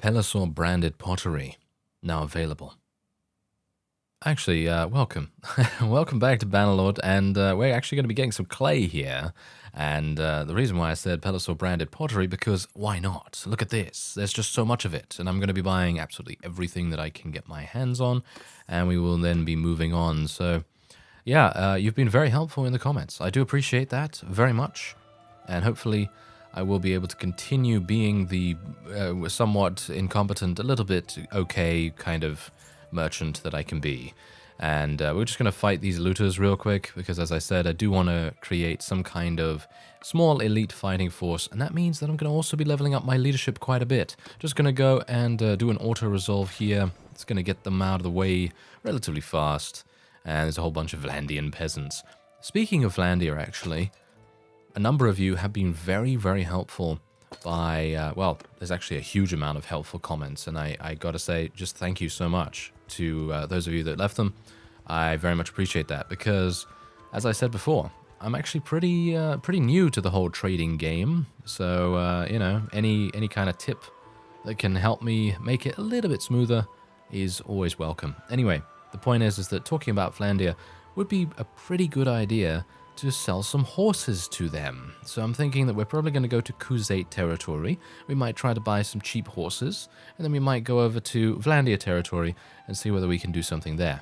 PELISOR branded pottery, now available. Actually, welcome. Welcome back to Bannerlord, and we're actually going to be getting some clay here. And the reason why I said PELISOR branded pottery, because why not? Look at this. There's just so much of it, and I'm going to be buying absolutely everything that I can get my hands on, and we will then be moving on. So, yeah, you've been very helpful in the comments. I do appreciate that very much, and hopefully I will be able to continue being the somewhat incompetent, a little bit okay kind of merchant that I can be. And we're just going to fight these looters real quick, because as I said, I do want to create some kind of small elite fighting force, and that means that I'm going to also be leveling up my leadership quite a bit. Just going to go and do an auto-resolve here. It's going to get them out of the way relatively fast, and there's a whole bunch of Vlandian peasants. Speaking of Vlandia, actually, a number of you have been very, very helpful by, well, there's actually a huge amount of helpful comments, and I gotta say, just thank you so much to those of you that left them. I very much appreciate that, because, as I said before, I'm actually pretty new to the whole trading game, so, you know, any kind of tip that can help me make it a little bit smoother is always welcome. Anyway, the point is that talking about Vlandia would be a pretty good idea to sell some horses to them. So I'm thinking that we're probably going to go to Khuzait territory. We might try to buy some cheap horses, and then we might go over to Vlandia territory and see whether we can do something there.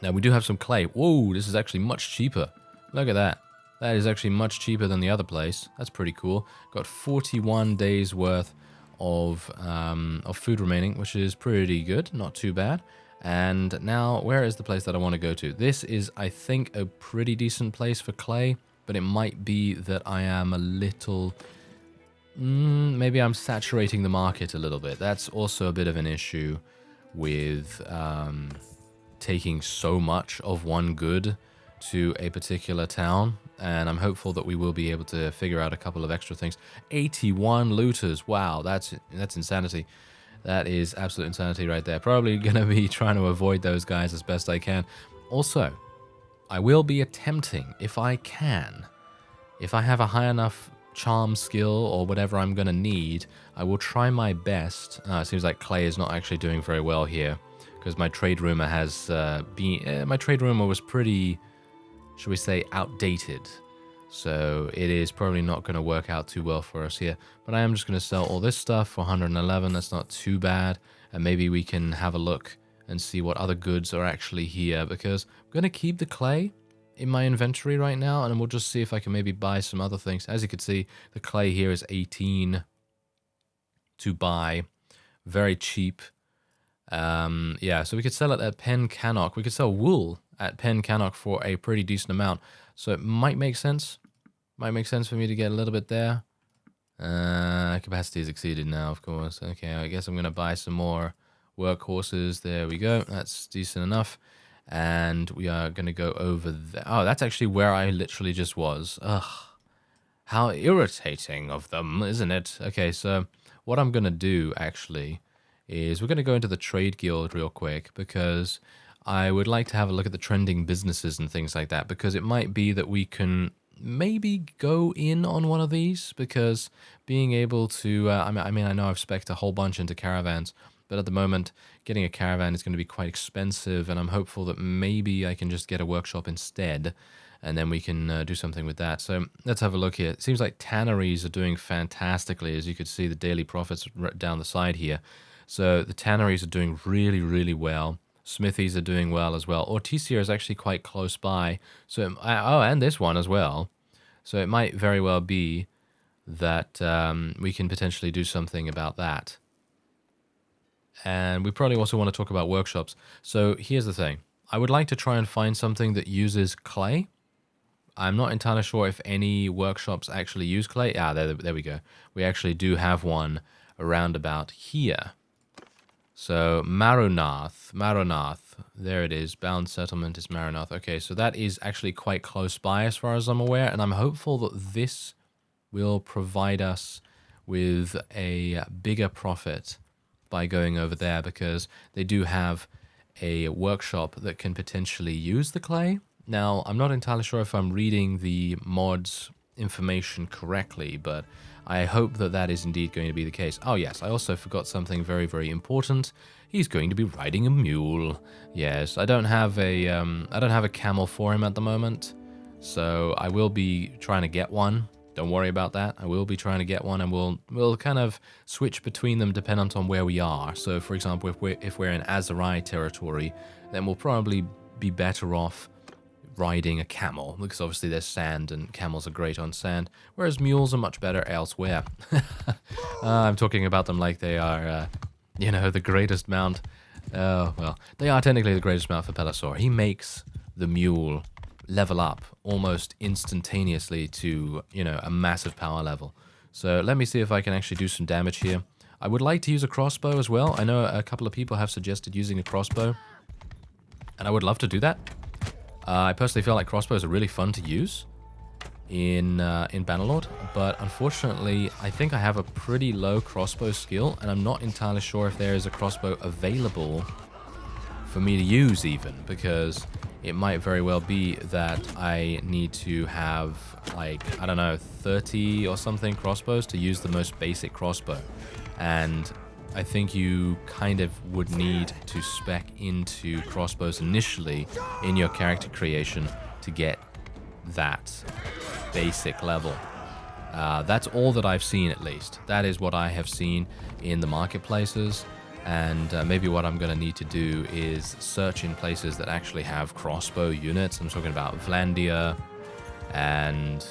Now, we do have some clay. Whoa, this is actually much cheaper. Look at that. That is actually much cheaper than the other place. That's pretty cool. Got 41 days worth of food remaining, which is pretty good. Not too bad. And now, where is the place that I want to go to? This is, I think, a pretty decent place for clay, but it might be that I am a little... maybe I'm saturating the market a little bit. That's also a bit of an issue with taking so much of one good to a particular town, and I'm hopeful that we will be able to figure out a couple of extra things. 81 looters. Wow, that's insanity. That is absolute insanity right there. Probably going to be trying to avoid those guys as best I can. Also, I will be attempting, if I can, if I have a high enough charm skill or whatever I'm going to need, I will try my best. It seems like clay is not actually doing very well here, because my trade rumor has been... my trade rumor was pretty, shall we say, outdated. So it is probably not going to work out too well for us here. But I am just going to sell all this stuff for 111. That's not too bad. And maybe we can have a look and see what other goods are actually here, because I'm going to keep the clay in my inventory right now, and we'll just see if I can maybe buy some other things. As you can see, the clay here is 18 to buy. Very cheap. Yeah, so we could sell it at Pen Cannock. We could sell wool at Pen Cannock for a pretty decent amount. So it might make sense. Might make sense for me to get a little bit there. Capacity is exceeded now, of course. Okay, I guess I'm going to buy some more workhorses. There we go. That's decent enough. And we are going to go over there. Oh, that's actually where I literally just was. Ugh. How irritating of them, isn't it? Okay, so what I'm going to do, actually, is we're going to go into the trade guild real quick, because I would like to have a look at the trending businesses and things like that, because it might be that we can maybe go in on one of these, because being able to, I mean, I know I've spec'd a whole bunch into caravans, but at the moment, getting a caravan is going to be quite expensive, and I'm hopeful that maybe I can just get a workshop instead, and then we can do something with that. So let's have a look here. It seems like tanneries are doing fantastically, as you can see the daily profits down the side here. So the tanneries are doing really, really well. Smithies are doing well as well. Ortisia is actually quite close by. So, oh, and this one as well. So it might very well be that we can potentially do something about that. And we probably also want to talk about workshops. So here's the thing. I would like to try and find something that uses clay. I'm not entirely sure if any workshops actually use clay. Ah, there we go. We actually do have one around about here. So, Maronath, there it is. Bound settlement is Maronath. Okay, so that is actually quite close by as far as I'm aware, and I'm hopeful that this will provide us with a bigger profit by going over there, because they do have a workshop that can potentially use the clay. Now, I'm not entirely sure if I'm reading the mods information correctly, but I hope that that is indeed going to be the case. Oh yes, I also forgot something very, very important. He's going to be riding a mule. Yes, I don't have a camel for him at the moment, so I will be trying to get one. Don't worry about that. I will be trying to get one, and we'll kind of switch between them dependent on where we are. So, for example, if we're in Azerai territory, then we'll probably be better off riding a camel, because obviously there's sand and camels are great on sand, whereas mules are much better elsewhere. I'm talking about them like they are, you know, the greatest mount. Well, they are technically the greatest mount for PELISOR. He makes the mule level up almost instantaneously to, you know, a massive power level. So let me see if I can actually do some damage here. I would like to use a crossbow as well. I know a couple of people have suggested using a crossbow, and I would love to do that. I personally feel like crossbows are really fun to use in Bannerlord, but unfortunately, I think I have a pretty low crossbow skill, and I'm not entirely sure if there is a crossbow available for me to use even, because it might very well be that I need to have, like, I don't know, 30 or something crossbows to use the most basic crossbow. And I think you kind of would need to spec into crossbows initially in your character creation to get that basic level. That's all that I've seen, at least. That is what I have seen in the marketplaces. And maybe what I'm going to need to do is search in places that actually have crossbow units. I'm talking about Vlandia and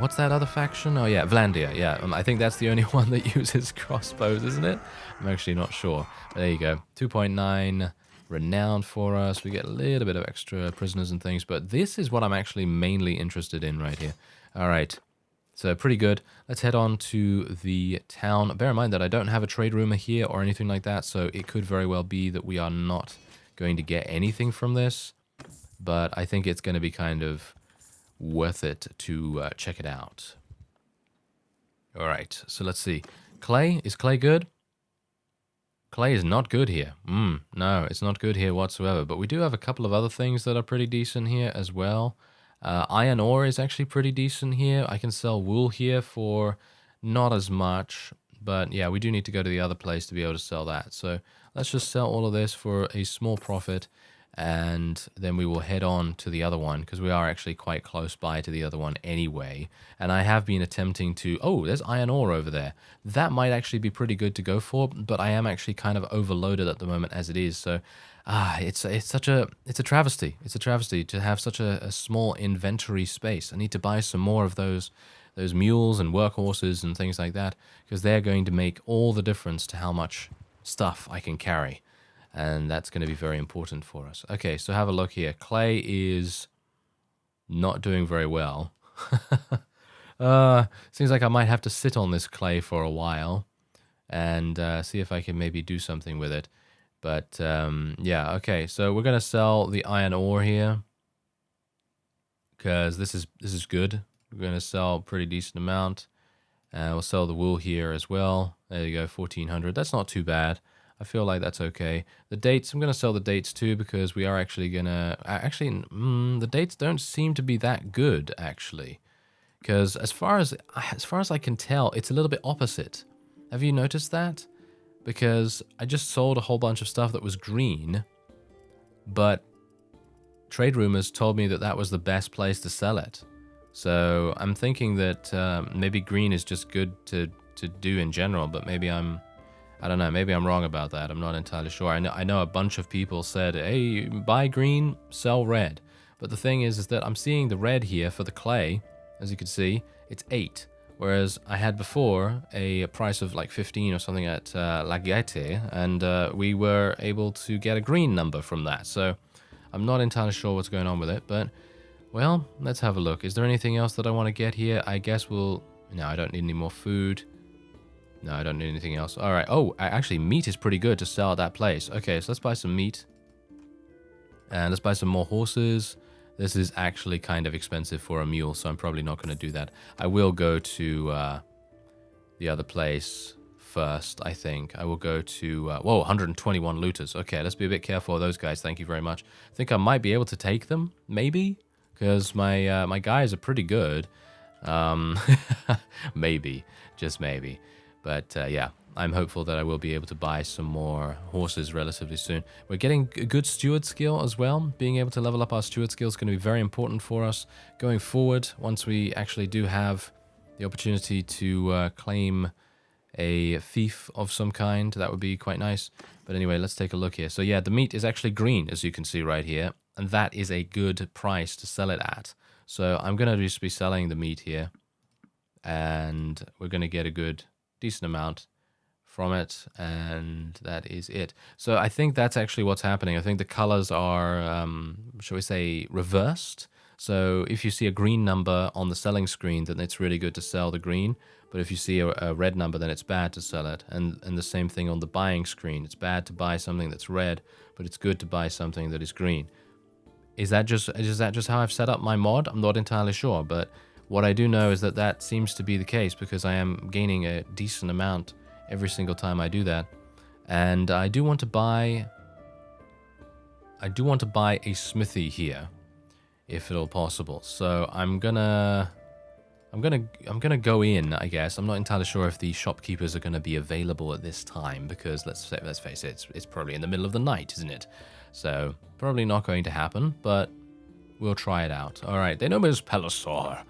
what's that other faction? Oh yeah, Vlandia. Yeah, I think that's the only one that uses crossbows, isn't it? I'm actually not sure. But there you go. 2.9 renowned for us. We get a little bit of extra prisoners and things, but this is what I'm actually mainly interested in right here. All right. So pretty good. Let's head on to the town. Bear in mind that I don't have a trade rumor here or anything like that, so it could very well be that we are not going to get anything from this, but I think it's going to be kind of worth it to check it out. All right, so let's see. Clay, is clay good? Clay is not good here. No, it's not good here whatsoever, but we do have a couple of other things that are pretty decent here as well. Iron ore is actually pretty decent here. I can sell wool here for not as much, but yeah, we do need to go to the other place to be able to sell that. So let's just sell all of this for a small profit, and then we will head on to the other one, because we are actually quite close by to the other one anyway. And I have been attempting to... Oh, there's iron ore over there. That might actually be pretty good to go for, but I am actually kind of overloaded at the moment as it is, so... it's a travesty. It's a travesty to have such a small inventory space. I need to buy some more of those mules and workhorses and things like that, because they're going to make all the difference to how much stuff I can carry. And that's going to be very important for us. Okay, so have a look here. Clay is not doing very well. Seems like I might have to sit on this clay for a while and see if I can maybe do something with it. But, yeah, okay, so we're going to sell the iron ore here, because this is good. We're going to sell a pretty decent amount. We'll sell the wool here as well. There you go, 1,400. That's not too bad. I feel like that's okay. The dates, I'm going to sell the dates too, because we are actually going to... Actually, the dates don't seem to be that good, actually. Because as far as I can tell, it's a little bit opposite. Have you noticed that? Because I just sold a whole bunch of stuff that was green, but trade rumors told me that that was the best place to sell it. So I'm thinking that maybe green is just good to do in general, but maybe I don't know, maybe I'm wrong about that. I'm not entirely sure. I know a bunch of people said, hey, buy green, sell red. But the thing is that I'm seeing the red here for the clay. As you can see, it's 8. Whereas I had before a price of like 15 or something at La Gaieté, and we were able to get a green number from that. So I'm not entirely sure what's going on with it, but, well, let's have a look. Is there anything else that I want to get here? I guess we'll... No, I don't need any more food. No, I don't need anything else. All right. Oh, actually, meat is pretty good to sell at that place. Okay, so let's buy some meat. And let's buy some more horses. This is actually kind of expensive for a mule, so I'm probably not going to do that. I will go to the other place first, I think. I will go to... whoa, 121 looters. Okay, let's be a bit careful of those guys. Thank you very much. I think I might be able to take them, maybe? because my guys are pretty good. Maybe, just maybe. But yeah, I'm hopeful that I will be able to buy some more horses relatively soon. We're getting a good steward skill as well. Being able to level up our steward skill is going to be very important for us going forward. Once we actually do have the opportunity to claim a fief of some kind, that would be quite nice. But anyway, let's take a look here. So yeah, the meat is actually green, as you can see right here. And that is a good price to sell it at. So I'm going to just be selling the meat here. And we're going to get a good, decent amount from it. And that is it. So I think that's actually what's happening. I think the colors are, shall we say, reversed. So if you see a green number on the selling screen, then it's really good to sell the green. But if you see a red number, then it's bad to sell it. And the same thing on the buying screen. It's bad to buy something that's red, but it's good to buy something that is green. Is that just how I've set up my mod? I'm not entirely sure, but what I do know is that that seems to be the case because I am gaining a decent amount every single time I do that. And I do want to buy a smithy here, if at all possible. So I'm gonna go in, I guess. I'm not entirely sure if the shopkeepers are gonna be available at this time because let's face it, it's probably in the middle of the night, isn't it? So probably not going to happen, but we'll try it out. All right, they know me as PELISOR.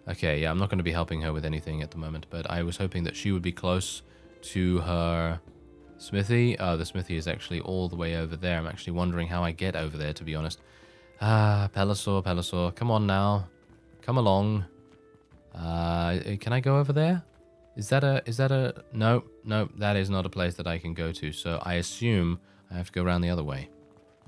Okay, yeah, I'm not going to be helping her with anything at the moment, but I was hoping that she would be close to her smithy. Oh, the smithy is actually all the way over there. I'm actually wondering how I get over there, to be honest. Ah, PELISOR, come on now. Come along. Can I go over there? Is that a... No, that is not a place that I can go to, so I assume I have to go around the other way.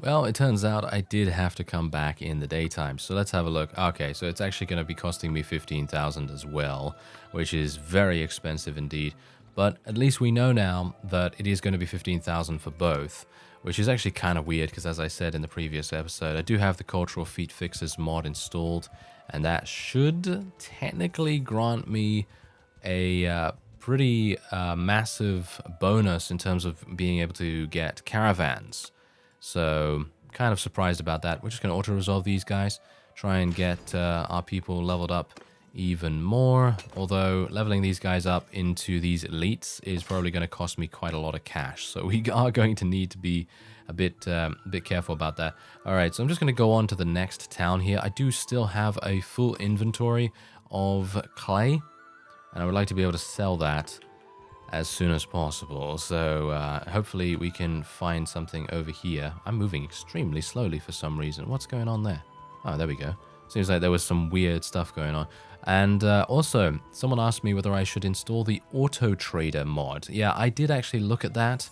Well, it turns out I did have to come back in the daytime, so let's have a look. Okay, so it's actually going to be costing me 15,000 as well, which is very expensive indeed. But at least we know now that it is going to be 15,000 for both, which is actually kind of weird because, as I said in the previous episode, I do have the Cultural Feat Fixes mod installed, and that should technically grant me a pretty massive bonus in terms of being able to get caravans. So, kind of surprised about that. We're just going to auto-resolve these guys, try and get our people leveled up even more. Although, leveling these guys up into these elites is probably going to cost me quite a lot of cash. So, we are going to need to be a bit careful about that. Alright, so I'm just going to go on to the next town here. I do still have a full inventory of clay, and I would like to be able to sell that as soon as possible. So hopefully we can find something over here. I'm moving extremely slowly for some reason. What's going on there? Oh, there we go. Seems like there was some weird stuff going on. And also, someone asked me whether I should install the Auto Trader mod. Yeah, I did actually look at that,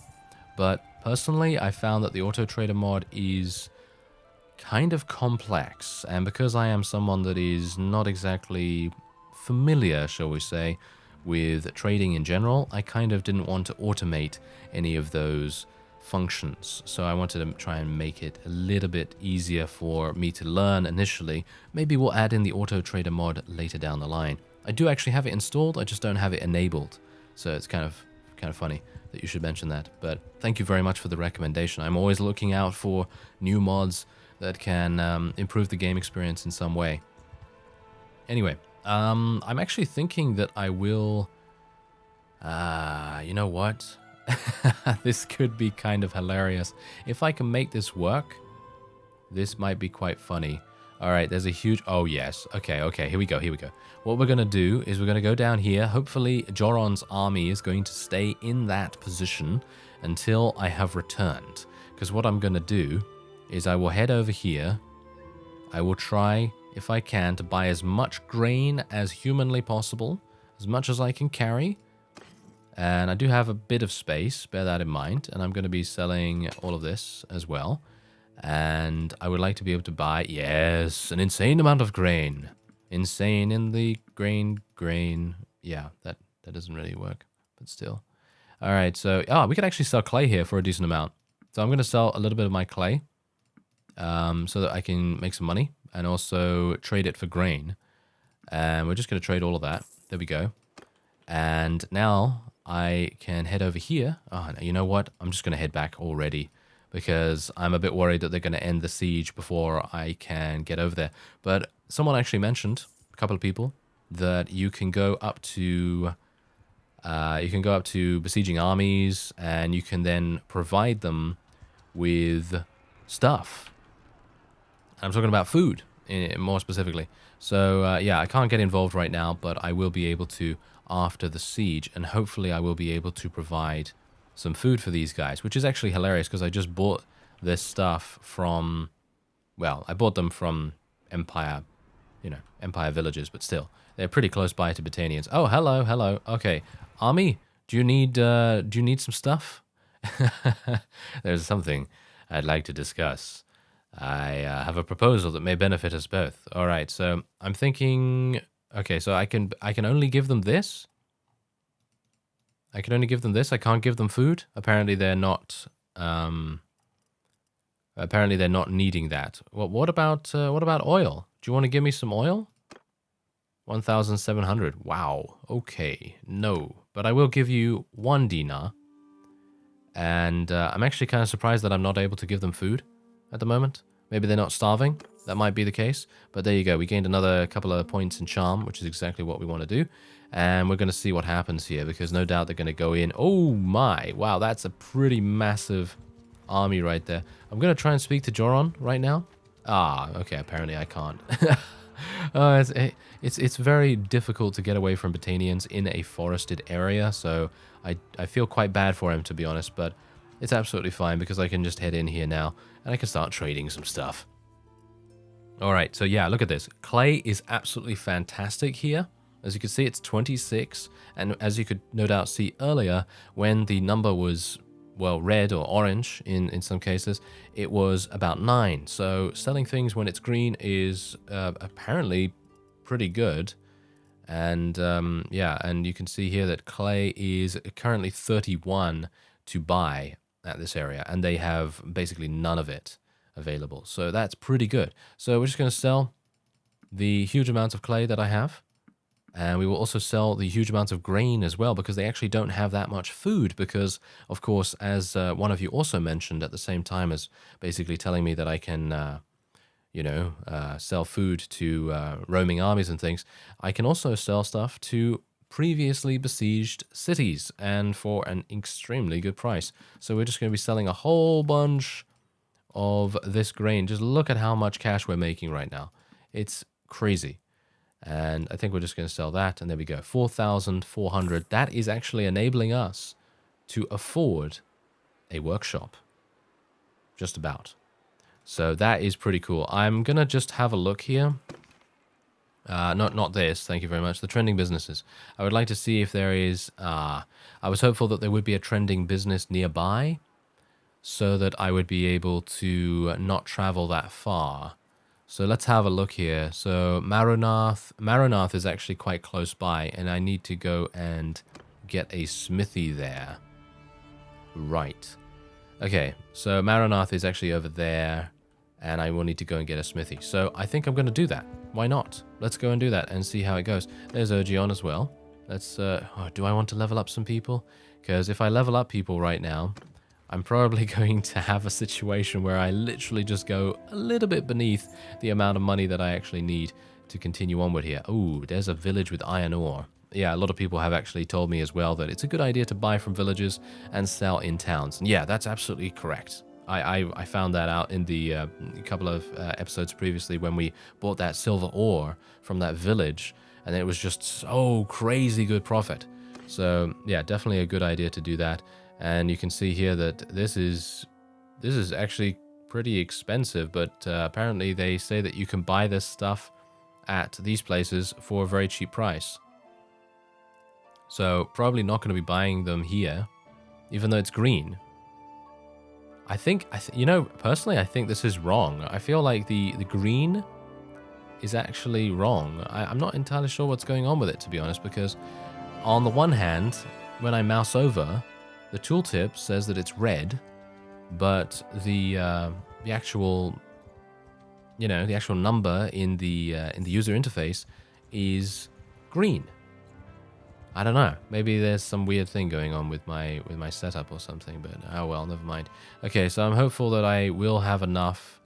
but personally I found that the Auto Trader mod is kind of complex, and because I am someone that is not exactly familiar, shall we say, with trading in general, I kind of didn't want to automate any of those functions. So I wanted to try and make it a little bit easier for me to learn initially. Maybe we'll add in the Auto Trader mod later down the line. I do actually have it installed, I just don't have it enabled. So it's kind of funny that you should mention that. But thank you very much for the recommendation. I'm always looking out for new mods that can improve the game experience in some way. Anyway, I'm actually thinking that I will... you know what? This could be kind of hilarious. If I can make this work, this might be quite funny. Alright, there's a huge... Oh, yes. Okay, here we go. What we're going to do is we're going to go down here. Hopefully, Joron's army is going to stay in that position until I have returned. Because what I'm going to do is I will head over here. I will try... if I can, to buy as much grain as humanly possible, as much as I can carry. And I do have a bit of space, bear that in mind, and I'm going to be selling all of this as well. And I would like to be able to buy, yes, an insane amount of grain. Insane in the grain. Yeah, that doesn't really work, but still. All right, so, we could actually sell clay here for a decent amount. So I'm going to sell a little bit of my clay so that I can make some money. And also trade it for grain. And we're just going to trade all of that. There we go. And now I can head over here. Oh, you know what? I'm just going to head back already because I'm a bit worried that they're going to end the siege before I can get over there. But someone actually mentioned, a couple of people, that you can go up to besieging armies, and you can then provide them with stuff. I'm talking about food, more specifically. So, yeah, I can't get involved right now, but I will be able to after the siege, and hopefully I will be able to provide some food for these guys, which is actually hilarious because I just bought this stuff from, well, I bought them from Empire, Empire villages, but still, they're pretty close by to Britannians. Oh, hello, hello. Okay, army, do you need some stuff? There's something I'd like to discuss. I have a proposal that may benefit us both. All right, so I'm thinking. Okay, so I can only give them this. I can only give them this. I can't give them food. Apparently, they're not. Apparently, they're not needing that. Well, what about oil? Do you want to give me some oil? 1,700. Wow. Okay. No, but I will give you 1 dinar. And I'm actually kind of surprised that I'm not able to give them food at the moment. Maybe they're not starving. That might be the case. But there you go. We gained another couple of points in charm, which is exactly what we want to do. And we're going to see what happens here, because no doubt they're going to go in. Oh my. Wow, that's a pretty massive army right there. I'm going to try and speak to Joron right now. Ah, okay. Apparently I can't. It's very difficult to get away from Britannians in a forested area. So I feel quite bad for him, to be honest. But it's absolutely fine, because I can just head in here now and I can start trading some stuff. All right, so yeah, look at this. Clay is absolutely fantastic here. As you can see, it's 26. And as you could no doubt see earlier, when the number was, well, red or orange in some cases, it was about 9. So selling things when it's green is apparently pretty good. And yeah, and you can see here that clay is currently 31 to buy at this area, and they have basically none of it available. So that's pretty good. So we're just going to sell the huge amounts of clay that I have, and we will also sell the huge amounts of grain as well, because they actually don't have that much food, because of course, as one of you also mentioned at the same time as basically telling me that I can sell food to roaming armies and things, I can also sell stuff to previously besieged cities, and for an extremely good price. So we're just going to be selling a whole bunch of this grain. Just look at how much cash we're making right now. It's crazy. And I think we're just going to sell that, and there we go. 4,400. That is actually enabling us to afford a workshop. Just about. So that is pretty cool. I'm going to just have a look here. Not this, thank you very much. The trending businesses. I would like to see if there is... I was hopeful that there would be a trending business nearby, so that I would be able to not travel that far. So let's have a look here. So Maronath is actually quite close by, and I need to go and get a smithy there. Right. Okay, so Maronath is actually over there, and I will need to go and get a smithy. So I think I'm going to do that. Why not? Let's go and do that and see how it goes. There's Ogion as well. Let's, do I want to level up some people? Because if I level up people right now, I'm probably going to have a situation where I literally just go a little bit beneath the amount of money that I actually need to continue onward here. Ooh, there's a village with iron ore. Yeah, a lot of people have actually told me as well that it's a good idea to buy from villages and sell in towns. And yeah, that's absolutely correct. I found that out in the couple of episodes previously when we bought that silver ore from that village, and it was just so crazy good profit. So yeah, definitely a good idea to do that. And you can see here that this is actually pretty expensive, but apparently they say that you can buy this stuff at these places for a very cheap price. So probably not going to be buying them here, even though it's green. Personally, I think this is wrong. I feel like the green is actually wrong. I'm not entirely sure what's going on with it, to be honest, because on the one hand, when I mouse over, the tooltip says that it's red, but the actual number in the user interface is green. I don't know. Maybe there's some weird thing going on with my setup or something, but oh well, never mind. Okay, so I'm hopeful that I will have enough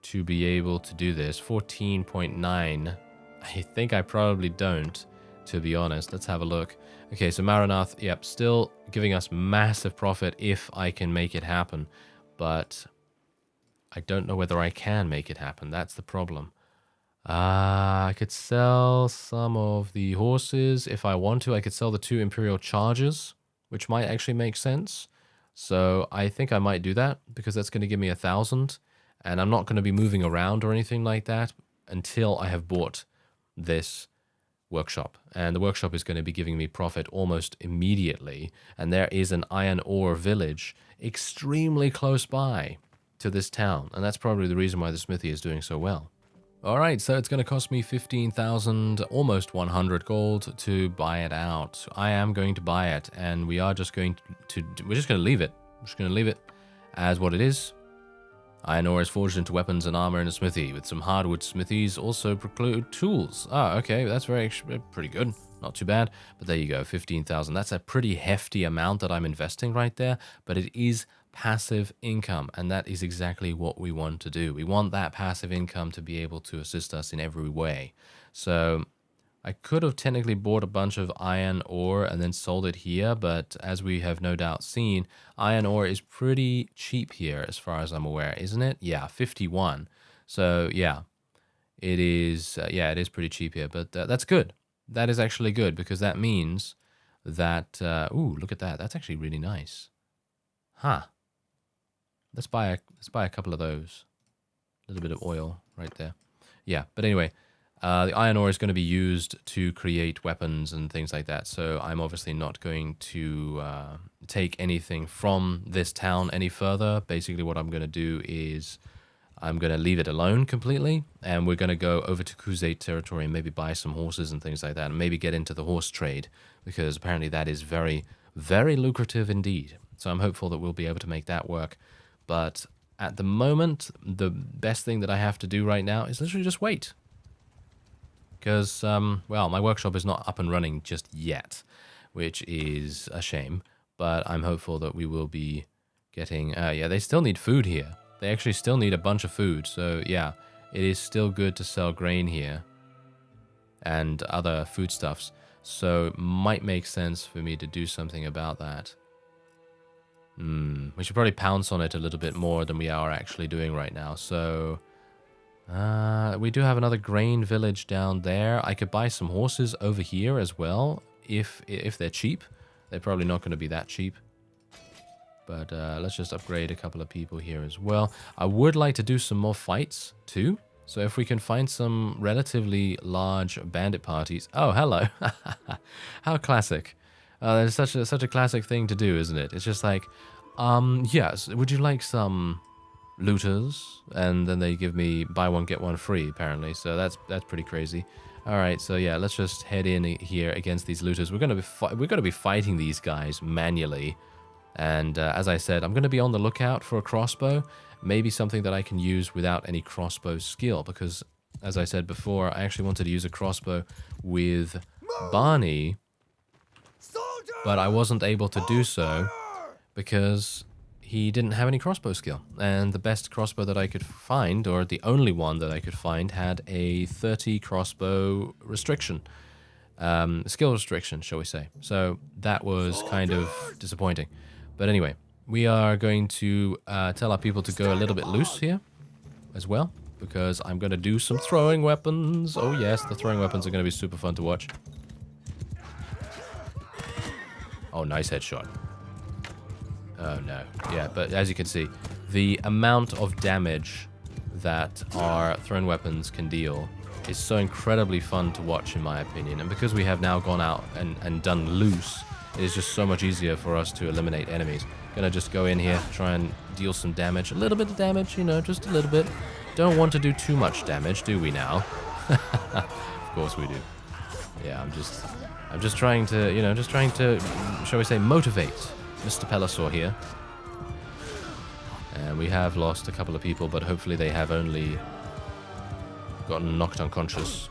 to be able to do this. 14.9. I think I probably don't, to be honest. Let's have a look. Okay, so Maranath, yep, still giving us massive profit if I can make it happen. But I don't know whether I can make it happen. That's the problem. I could sell some of the horses if I want to. I could sell the 2 Imperial Chargers, which might actually make sense. So I think I might do that because that's going to give me 1,000. And I'm not going to be moving around or anything like that until I have bought this workshop. And the workshop is going to be giving me profit almost immediately. And there is an iron ore village extremely close by to this town. And that's probably the reason why the smithy is doing so well. All right, so it's going to cost me 15,000, almost 100 gold to buy it out. I am going to buy it, and we are just going we're just going to leave it. We're just going to leave it as what it is. Iron ore is forged into weapons and armor in a smithy, with some hardwood smithies also preclude tools. Ah, okay, that's pretty good. Not too bad, but there you go, 15,000. That's a pretty hefty amount that I'm investing right there, but it is passive income, and that is exactly what we want to do. We want that passive income to be able to assist us in every way. So I could have technically bought a bunch of iron ore and then sold it here, but as we have no doubt seen, iron ore is pretty cheap here as far as I'm aware, isn't it? Yeah, 51. So yeah, it is it is pretty cheap here, but that's good. That is actually good because that means that ooh, look at that. That's actually really nice. Huh. Let's buy a couple of those. A little bit of oil right there. Yeah, but anyway, the iron ore is going to be used to create weapons and things like that. So I'm obviously not going to take anything from this town any further. Basically, what I'm going to do is I'm going to leave it alone completely, and we're going to go over to Crusade territory and maybe buy some horses and things like that, and maybe get into the horse trade, because apparently that is very, very lucrative indeed. So I'm hopeful that we'll be able to make that work. But at the moment, the best thing that I have to do right now is literally just wait. Because, well, my workshop is not up and running just yet, which is a shame. But I'm hopeful that we will be getting... yeah, they still need food here. They actually still need a bunch of food. So, yeah, it is still good to sell grain here and other foodstuffs. So it might make sense for me to do something about that. We should probably pounce on it a little bit more than we are actually doing right now. So, we do have another grain village down there. I could buy some horses over here as well, if they're cheap. They're probably not going to be that cheap. But let's just upgrade a couple of people here as well. I would like to do some more fights too. So if we can find some relatively large bandit parties. Oh, hello. How classic. It's such a classic thing to do, isn't it? It's just like, yes, would you like some looters? And then they give me buy one, get one free, apparently. So that's pretty crazy. All right, so yeah, let's just head in here against these looters. We're gonna be fighting these guys manually. And as I said, I'm going to be on the lookout for a crossbow. Maybe something that I can use without any crossbow skill. Because, as I said before, I actually wanted to use a crossbow with Barney. But I wasn't able to do so because he didn't have any crossbow skill. And the best crossbow that I could find, or the only one that I could find, had a 30 crossbow restriction. Skill restriction, shall we say. So that was kind of disappointing. But anyway, we are going to tell our people to go a little bit loose here as well, because I'm going to do some throwing weapons. Oh yes, the throwing weapons are going to be super fun to watch. Oh, nice headshot. Oh no. Yeah, but as you can see, the amount of damage that our thrown weapons can deal is so incredibly fun to watch, in my opinion. And because we have now gone out and done loose, it is just so much easier for us to eliminate enemies. Gonna just go in here, try and deal some damage. A little bit of damage, you know, just a little bit. Don't want to do too much damage, do we now? Of course we do. Yeah, I'm just trying to, you know, shall we say, motivate Mr. PELISOR here. And we have lost a couple of people, but hopefully they have only gotten knocked unconscious.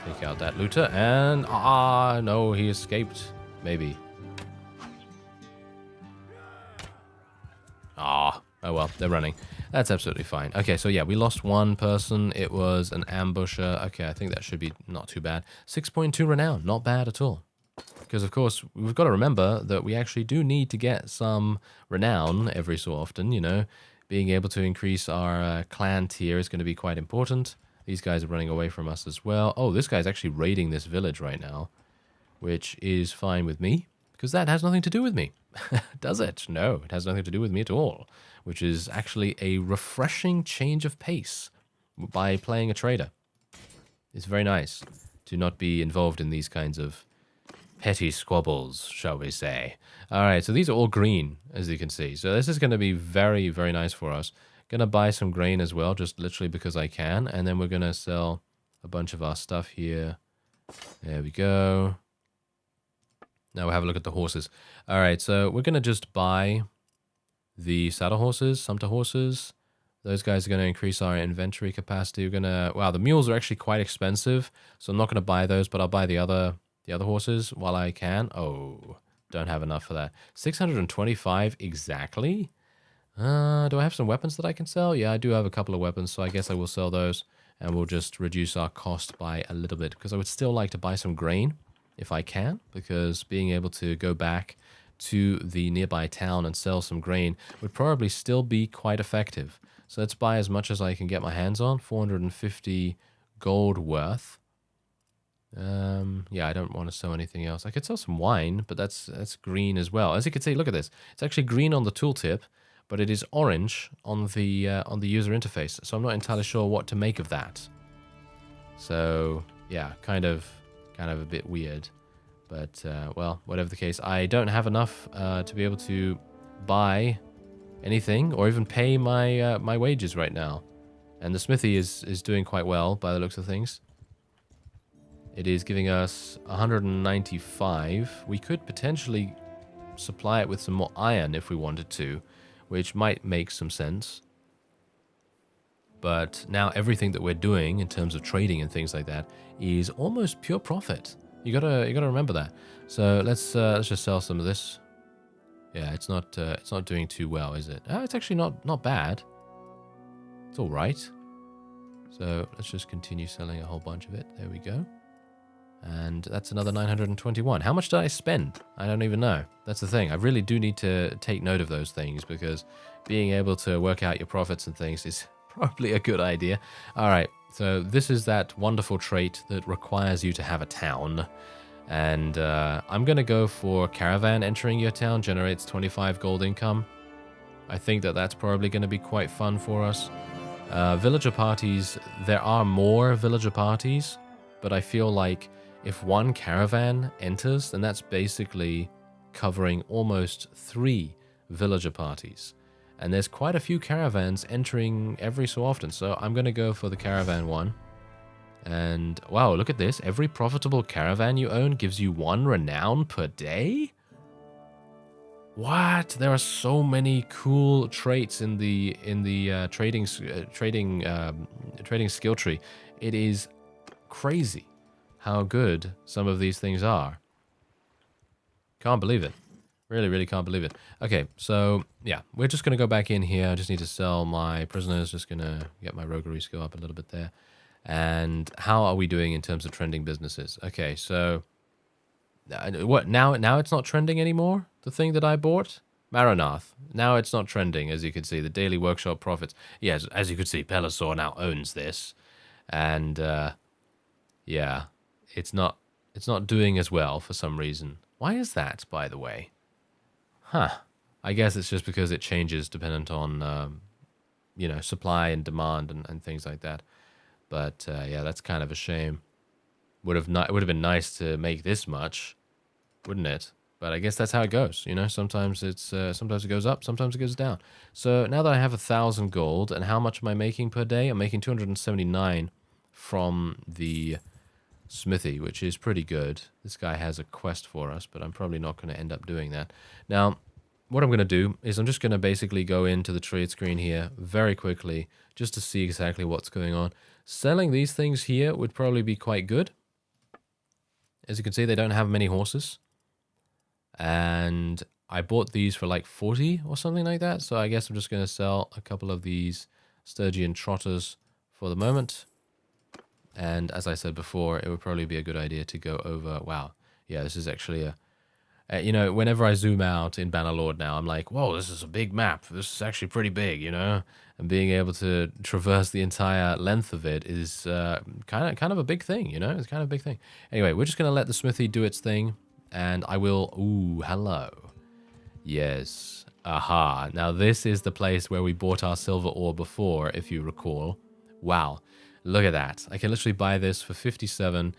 Take out that looter, and no, he escaped. Maybe. well, they're running. That's absolutely fine. Okay, so yeah, we lost one person. It was an ambusher. Okay, I think that should be not too bad. 6.2 renown, not bad at all. Because, of course, we've got to remember that we actually do need to get some renown every so often, you know. Being able to increase our clan tier is going to be quite important. These guys are running away from us as well. Oh, this guy's actually raiding this village right now, which is fine with me, because that has nothing to do with me. Does it? No, it has nothing to do with me at all, which is actually a refreshing change of pace by playing a trader. It's very nice to not be involved in these kinds of petty squabbles, shall we say. All right, so these are all green, as you can see. So this is going to be very, very nice for us. Going to buy some grain as well, just literally because I can. And then we're going to sell a bunch of our stuff here. There we go. Now we'll have a look at the horses. All right, so we're going to just buy the saddle horses, sumpter horses. Those guys are going to increase our inventory capacity. We're going to... Wow, the mules are actually quite expensive, so I'm not going to buy those, but I'll buy the other horses while I can. Oh, don't have enough for that. 625 exactly? Do I have some weapons that I can sell? Yeah, I do have a couple of weapons, so I guess I will sell those, and we'll just reduce our cost by a little bit, because I would still like to buy some grain if I can, because being able to go back to the nearby town and sell some grain would probably still be quite effective. So let's buy as much as I can get my hands on, 450 gold worth. Yeah, I don't want to sell anything else. I could sell some wine, but that's green as well. As you can see, look at this. It's actually green on the tooltip, but it is orange on the user interface. So I'm not entirely sure what to make of that. So yeah, kind of a bit weird. But well, whatever the case, I don't have enough to be able to buy anything or even pay my my wages right now. And the smithy is doing quite well by the looks of things. It is giving us 195. We could potentially supply it with some more iron if we wanted to, which might make some sense. But now everything that we're doing in terms of trading and things like that is almost pure profit. You gotta remember that. So let's just sell some of this. Yeah, it's not doing too well, is it? It's actually not bad. It's all right. So let's just continue selling a whole bunch of it. There we go. And that's another 921. How much did I spend? I don't even know. That's the thing. I really do need to take note of those things, because being able to work out your profits and things is probably a good idea. All right. So this is that wonderful trait that requires you to have a town. And I'm going to go for caravan entering your town, generates 25 gold income. I think that's probably going to be quite fun for us. Villager parties, there are more villager parties, but I feel like if one caravan enters, then that's basically covering almost 3 villager parties. And there's quite a few caravans entering every so often, so I'm going to go for the caravan one. And wow, look at this. Every profitable caravan you own gives you 1 renown per day? What? There are so many cool traits in the trading skill tree. It is crazy how good some of these things are. Can't believe it. Really, really can't believe it. Okay, so yeah, we're just going to go back in here. I just need to sell my prisoners. Just going to get my roguery skill up a little bit there. And how are we doing in terms of trending businesses? Okay, so what now it's not trending anymore? The thing that I bought? Maranath. Now it's not trending, as you can see. The daily workshop profits. Yes, as you can see, PELISOR now owns this. And yeah, it's not doing as well for some reason. Why is that, by the way? Huh. I guess it's just because it changes dependent on, you know, supply and demand and things like that. But yeah, that's kind of a shame. It would have been nice to make this much, wouldn't it? But I guess that's how it goes. You know, sometimes sometimes it goes up, sometimes it goes down. So now that I have 1,000 gold, and how much am I making per day? I'm making 279 from the smithy, which is pretty good. This guy has a quest for us, but I'm probably not going to end up doing that. Now, what I'm going to do is I'm just going to basically go into the trade screen here very quickly just to see exactly what's going on. Selling these things here would probably be quite good. As you can see, they don't have many horses. And I bought these for like 40 or something like that. So I guess I'm just going to sell a couple of these Sturgian trotters for the moment. And as I said before, it would probably be a good idea to go over... Wow. Yeah, this is actually a... you know, whenever I zoom out in Bannerlord now, I'm like, whoa, this is a big map. This is actually pretty big, you know? And being able to traverse the entire length of it is kind of a big thing, you know? It's kind of a big thing. Anyway, we're just going to let the smithy do its thing. And I will... Ooh, hello. Yes. Aha. Now, this is the place where we bought our silver ore before, if you recall. Wow. Look at that. I can literally buy this for 57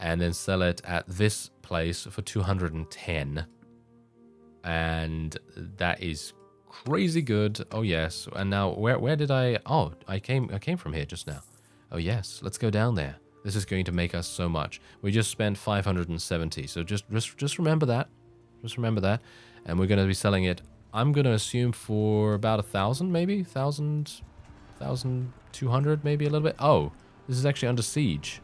and then sell it at this place for 210. And that is crazy good. Oh, yes. And now, where did I... Oh, I came from here just now. Oh, yes. Let's go down there. This is going to make us so much. We just spent 570. So just remember that. Just remember that. And we're going to be selling it, I'm going to assume, for about 1,000 maybe? 1,200 maybe a little bit? Oh, this is actually under siege.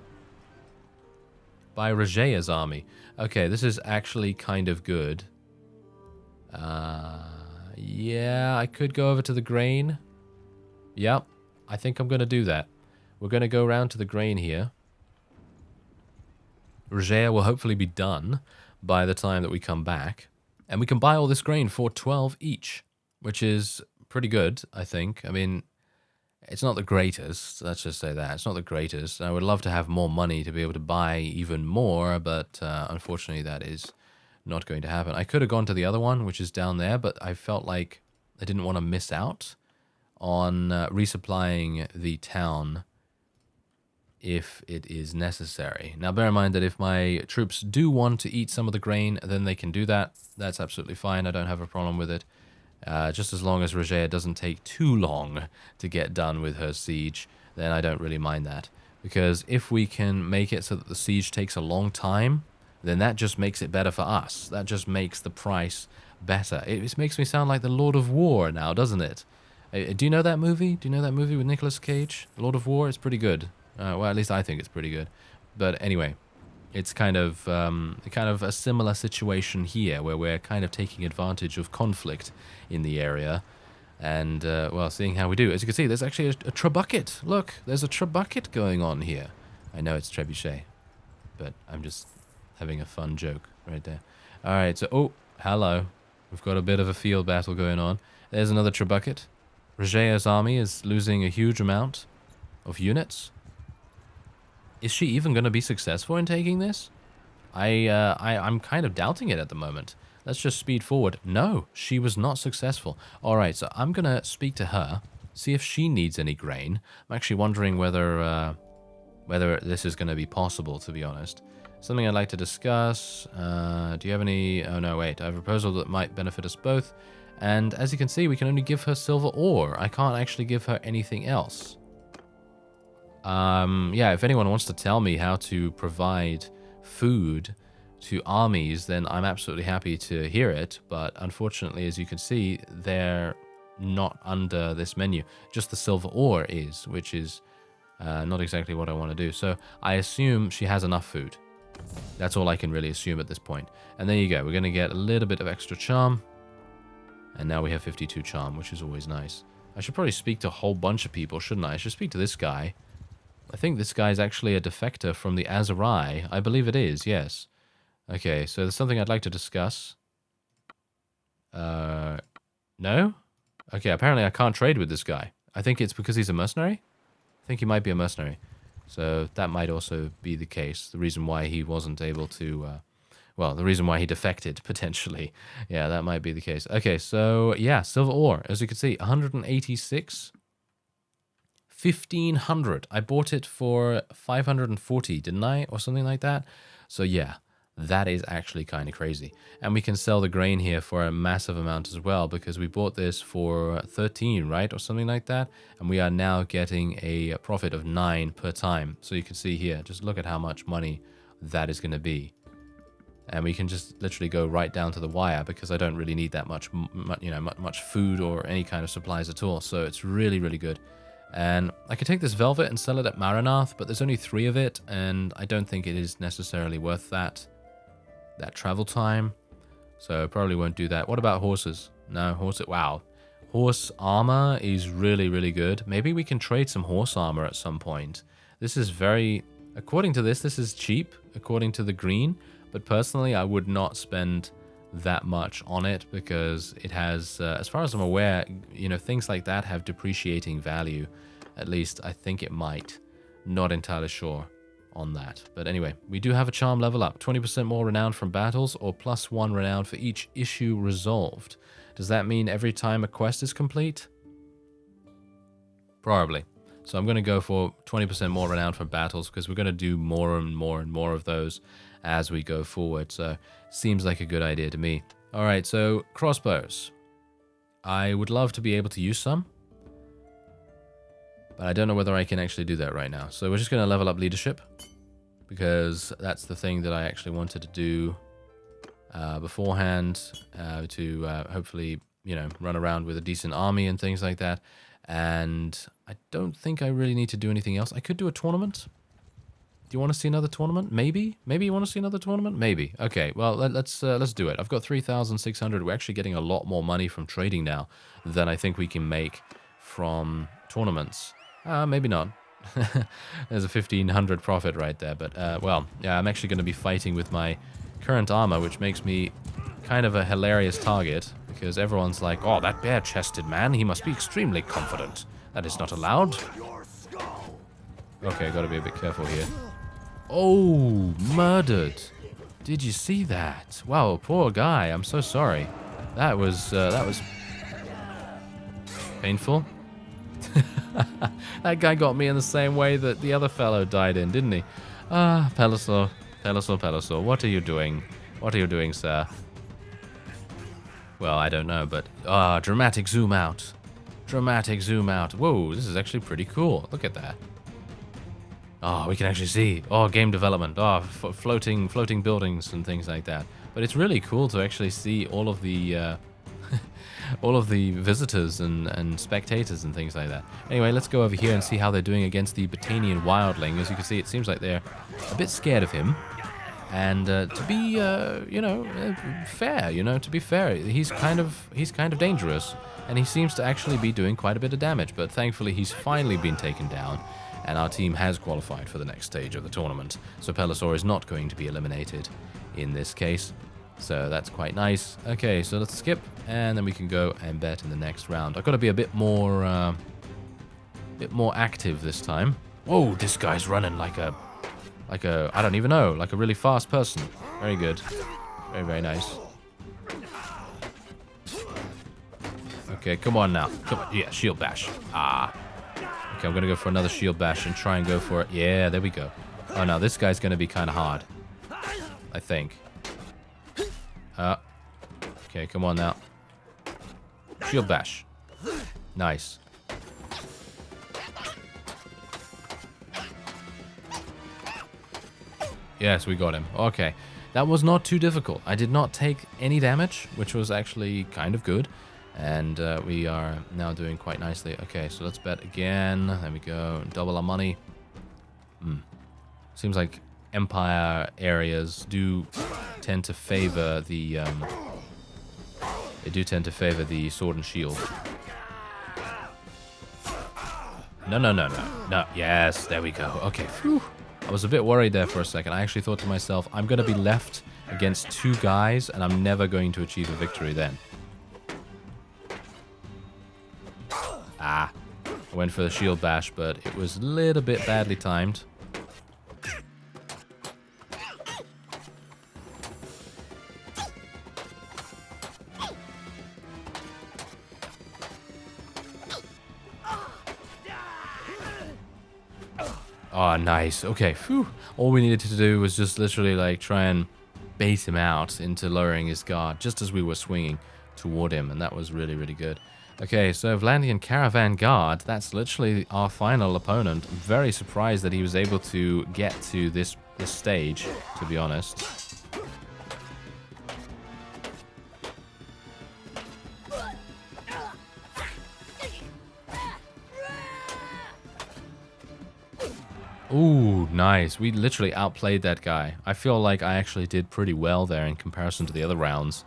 By Rogea's army. Okay, this is actually kind of good. Yeah, I could go over to the grain. Yep, I think I'm going to do that. We're going to go around to the grain here. Rogea will hopefully be done by the time that we come back. And we can buy all this grain for 12 each, which is pretty good, I think. I mean, it's not the greatest. Let's just say that. It's not the greatest. I would love to have more money to be able to buy even more, but unfortunately that is not going to happen. I could have gone to the other one, which is down there, but I felt like I didn't want to miss out on resupplying the town if it is necessary. Now, bear in mind that if my troops do want to eat some of the grain, then they can do that. That's absolutely fine. I don't have a problem with it. Just as long as Rogea doesn't take too long to get done with her siege, then I don't really mind that. Because if we can make it so that the siege takes a long time, then that just makes it better for us. That just makes the price better. It makes me sound like the Lord of War now, doesn't it? Do you know that movie? Do you know that movie with Nicolas Cage? Lord of War? It's pretty good. Well, at least I think it's pretty good. But anyway, it's kind of a similar situation here, where we're kind of taking advantage of conflict in the area, and well, seeing how we do. As you can see, there's actually a trebuchet. Look, there's a trebuchet going on here. I know it's trebuchet, but I'm just having a fun joke right there. All right, so hello, we've got a bit of a field battle going on. There's another trebuchet. Rogea's army is losing a huge amount of units. Is she even going to be successful in taking this? I'm kind of doubting it at the moment. Let's just speed forward. No, she was not successful. All right, so I'm going to speak to her, see if she needs any grain. I'm actually wondering whether this is going to be possible, to be honest. Something I'd like to discuss. Do you have any... Oh, no, wait. I have a proposal that might benefit us both. And as you can see, we can only give her silver ore. I can't actually give her anything else. Yeah, if anyone wants to tell me how to provide food to armies, then I'm absolutely happy to hear it. But unfortunately, as you can see, they're not under this menu. Just the silver ore is, which is not exactly what I want to do. So I assume she has enough food. That's all I can really assume at this point. And there you go. We're going to get a little bit of extra charm. And now we have 52 charm, which is always nice. I should probably speak to a whole bunch of people, shouldn't I? I should speak to this guy. I think this guy is actually a defector from the Azurai. I believe it is, yes. Okay, so there's something I'd like to discuss. No? Okay, apparently I can't trade with this guy. I think it's because he's a mercenary? I think he might be a mercenary. So that might also be the case. The reason why he wasn't able to... well, the reason why he defected, potentially. Yeah, that might be the case. Okay, so, yeah, silver ore. As you can see, 186... 1,500. I bought it for 540, didn't I? Or something like that. So yeah, that is actually kind of crazy. And we can sell the grain here for a massive amount as well, because we bought this for 13, right? Or something like that. And we are now getting a profit of 9 per time. So you can see here, just look at how much money that is going to be. And we can just literally go right down to the wire, because I don't really need that much food or any kind of supplies at all. So it's really, really good. And I could take this velvet and sell it at Maranath, but there's only 3 of it, and I don't think it is necessarily worth that travel time. So probably won't do that. What about horses? No, horses. Wow. Horse armor is really, really good. Maybe we can trade some horse armor at some point. This is very... According to this is cheap, according to the green. But personally, I would not spend that much on it because it has, as far as I'm aware, you know, things like that have depreciating value. At least I think it might. Not entirely sure on that. But anyway, we do have a charm level up. 20% more renown from battles or +1 renown for each issue resolved. Does that mean every time a quest is complete? Probably. So I'm going to go for 20% more renown for battles because we're going to do more and more and more of those as we go forward. So seems like a good idea to me. All right, so crossbows. I would love to be able to use some, but I don't know whether I can actually do that right now. So we're just going to level up leadership because that's the thing that I actually wanted to do beforehand to hopefully, you know, run around with a decent army and things like that. And I don't think I really need to do anything else. I could do a tournament. Do you want to see another tournament? Maybe? Maybe you want to see another tournament? Maybe. Okay, well, let's do it. I've got 3,600. We're actually getting a lot more money from trading now than I think we can make from tournaments. Maybe not. There's a 1,500 profit right there. But, well, yeah, I'm actually going to be fighting with my current armor, which makes me kind of a hilarious target because everyone's like, oh, that bare-chested man, he must be extremely confident. That is not allowed. Okay, gotta be a bit careful here. Oh, murdered. Did you see that? Wow, poor guy. I'm so sorry. That was painful. That guy got me in the same way that the other fellow died in, didn't he? Ah, PELISOR, PELISOR, PELISOR. What are you doing? What are you doing, sir? Well, I don't know, but... dramatic zoom out. Dramatic zoom out. Whoa, this is actually pretty cool. Look at that. Oh, we can actually see. Oh, game development. Oh, floating buildings and things like that. But it's really cool to actually see all of the all of the visitors and spectators and things like that. Anyway, let's go over here and see how they're doing against the Botanian wildling. As you can see, it seems like they're a bit scared of him. And to be, you know, fair, to be fair, he's kind of dangerous, and he seems to actually be doing quite a bit of damage. But thankfully, he's finally been taken down, and our team has qualified for the next stage of the tournament. So PELISOR is not going to be eliminated in this case. So that's quite nice. Okay, so let's skip, and then we can go and bet in the next round. I've got to be a bit more active this time. Whoa, this guy's running like a, I don't even know, like a really fast person. Very good. Very, very nice. Okay, come on now. Come on. Yeah, shield bash. Ah. Okay, I'm going to go for another shield bash and try and go for it. Yeah, there we go. Oh, no, this guy's going to be kind of hard. I think. Okay, come on now. Shield bash. Nice. Yes, we got him. Okay. That was not too difficult. I did not take any damage, which was actually kind of good. And we are now doing quite nicely. Okay, so let's bet again. There we go. Double our money. Seems like Empire areas do tend to favor the... they do tend to favor the sword and shield. No. No. Yes, there we go. Okay, phew. I was a bit worried there for a second. I actually thought to myself, I'm going to be left against two guys, and I'm never going to achieve a victory then. Ah, I went for the shield bash, but it was a little bit badly timed. Oh, nice. Okay, phew. All we needed to do was just literally like try and bait him out into lowering his guard just as we were swinging toward him, and that was really, really good. Okay, so Vlandian Caravan Guard, that's literally our final opponent. I'm very surprised that he was able to get to this stage, to be honest. Ooh, nice. We literally outplayed that guy. I feel like I actually did pretty well there in comparison to the other rounds.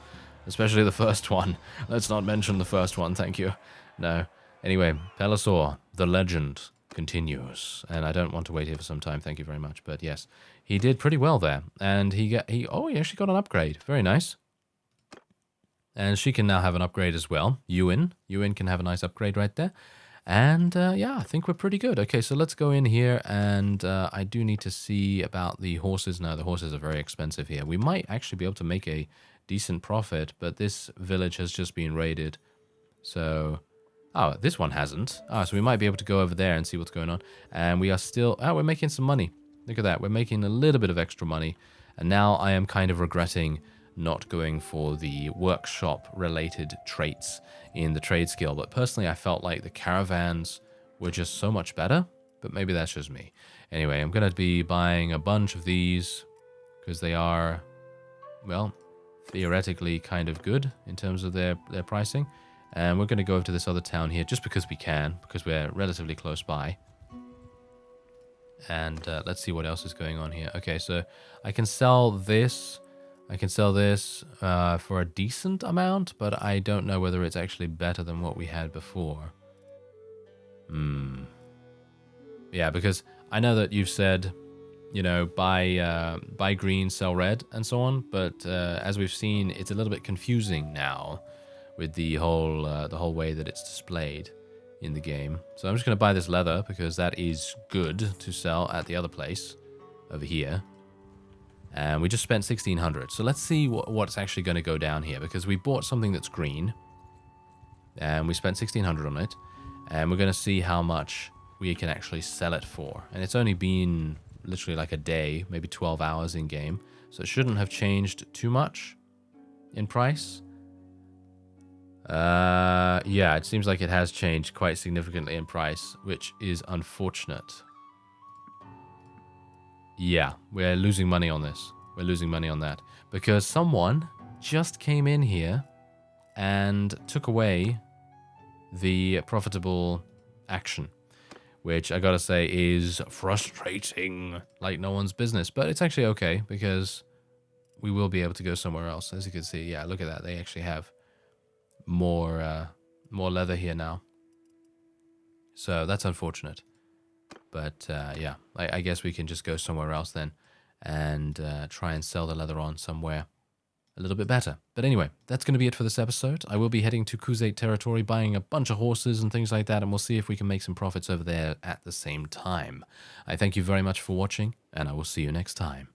Especially the first one. Let's not mention the first one, thank you. No. Anyway, PELISOR, the legend, continues. And I don't want to wait here for some time, thank you very much. But yes, he did pretty well there. And he actually got an upgrade. Very nice. And she can now have an upgrade as well. Ewan can have a nice upgrade right there. And yeah, I think we're pretty good. Okay, so let's go in here, and I do need to see about the horses. No, the horses are very expensive here. We might actually be able to make a decent profit, but this village has just been raided. So, oh, this one hasn't. Oh, so we might be able to go over there and see what's going on. And we are still, we're making some money. Look at that, we're making a little bit of extra money. And now I am kind of regretting not going for the workshop-related traits in the trade skill. But personally, I felt like the caravans were just so much better. But maybe that's just me. Anyway, I'm going to be buying a bunch of these because they are, well, theoretically kind of good in terms of their pricing. And we're going to go over to this other town here just because we can, because we're relatively close by. And let's see what else is going on here. Okay, so I can sell this. I can sell this for a decent amount, but I don't know whether it's actually better than what we had before. Yeah, because I know that you've said, you know, buy green, sell red, and so on. But as we've seen, it's a little bit confusing now with the whole way that it's displayed in the game. So I'm just going to buy this leather because that is good to sell at the other place over here. And we just spent 1,600. So let's see what's actually going to go down here, because we bought something that's green. And we spent 1,600 on it. And we're going to see how much we can actually sell it for. And it's only been literally like a day, maybe 12 hours in game. So it shouldn't have changed too much in price. Yeah, it seems like it has changed quite significantly in price, which is unfortunate. Yeah, we're losing money on this. We're losing money on that. Because someone just came in here and took away the profitable action. Which I gotta say is frustrating like no one's business. But it's actually okay because we will be able to go somewhere else. As you can see, yeah, look at that. They actually have more leather here now. So that's unfortunate. But yeah, I guess we can just go somewhere else then and try and sell the leather on somewhere a little bit better. But anyway, that's going to be it for this episode. I will be heading to Khuzait territory, buying a bunch of horses and things like that, and we'll see if we can make some profits over there at the same time. I thank you very much for watching, and I will see you next time.